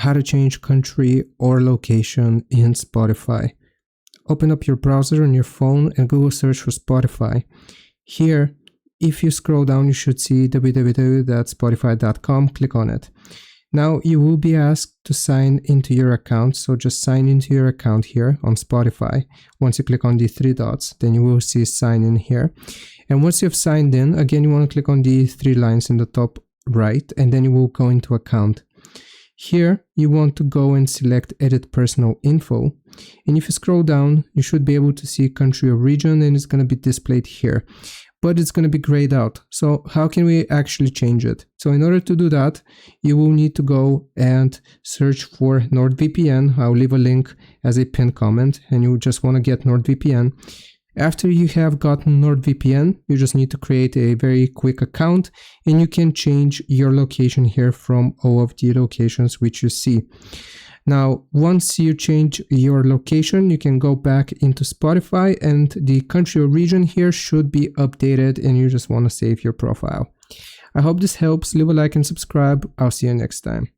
how to change country or location in Spotify. Open up your browser on your phone and Google search for Spotify. Here, if you scroll down, you should see www.spotify.com. Click on it. Now you will be asked to sign into your account, so just sign into your account here on Spotify. Once you click on the three dots, then you will see sign in here. And once you've signed in, again you want to click on the three lines in the top right, and then you will go into account. Here you want to go and select edit personal info, and if you scroll down you should be able to see country or region, and it's going to be displayed here. But it's going to be grayed out. So how can we actually change it? So in order to do that, you will need to go and search for NordVPN. I'll leave a link as a pinned comment, and you just want to get NordVPN. After you have gotten NordVPN, you just need to create a very quick account, and you can change your location here from all of the locations which you see. Now, once you change your location, you can go back into Spotify, and the country or region here should be updated, and you just want to save your profile. I hope this helps. Leave a like and subscribe. I'll see you next time.